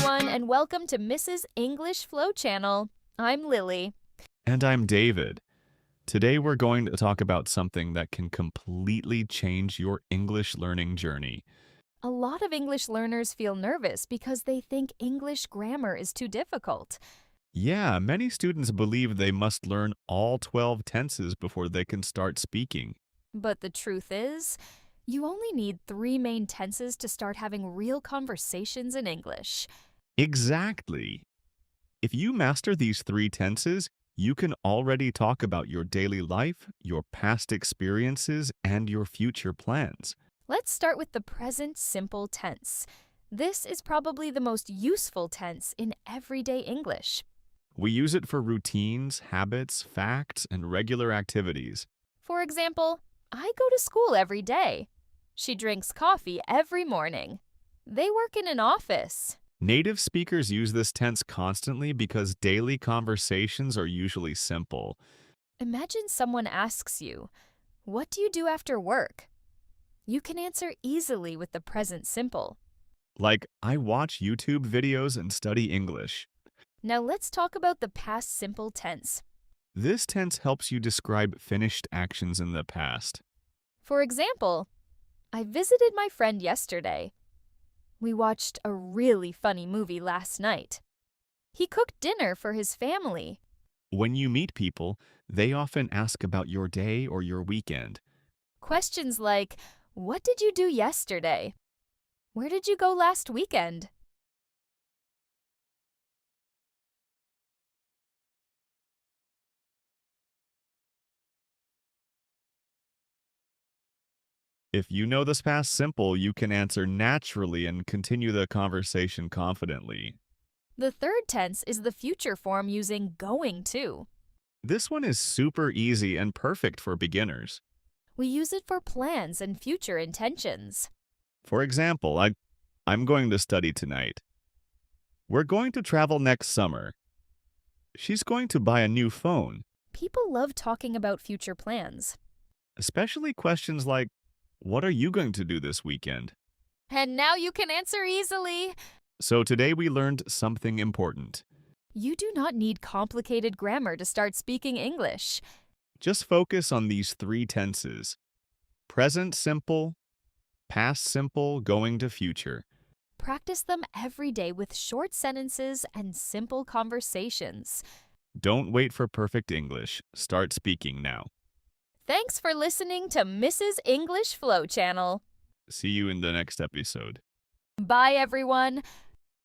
everyone, and welcome to Mrs. English Flow Channel. I'm Lily. And I'm David. Today we're going to talk about something that can completely change your English learning journey. A lot of English learners feel nervous because they think English grammar is too difficult. Yeah, many students believe they must learn all 12 tenses before they can start speaking. But the truth is, you only need 3 main tenses to start having real conversations in English. Exactly. If you master these 3 tenses, you can already talk about your daily life, your past experiences, and your future plans. Let's start with the present simple tense. This is probably the most useful tense in everyday English. We use it for routines, habits, facts, and regular activities. For example, I go to school every day. She drinks coffee every morning. They work in an office. Native speakers use this tense constantly because daily conversations are usually simple. Imagine someone asks you, "What do you do after work?" You can answer easily with the present simple. Like, I watch YouTube videos and study English. Now let's talk about the past simple tense. This tense helps you describe finished actions in the past. For example, I visited my friend yesterday. We watched a really funny movie last night. He cooked dinner for his family. When you meet people, they often ask about your day or your weekend. Questions like, "What did you do yesterday?" "Where did you go last weekend?" If you know this past simple, you can answer naturally and continue the conversation confidently. The third tense is the future form using going to. This one is super easy and perfect for beginners. We use it for plans and future intentions. For example, I'm going to study tonight. We're going to travel next summer. She's going to buy a new phone. People love talking about future plans. Especially questions like, what are you going to do this weekend? And now you can answer easily. So today we learned something important. You do not need complicated grammar to start speaking English. Just focus on these 3 tenses: present simple, past simple, going to future. Practice them every day with short sentences and simple conversations. Don't wait for perfect English. Start speaking now. Thanks for listening to Mrs. English Flow Channel. See you in the next episode. Bye, everyone.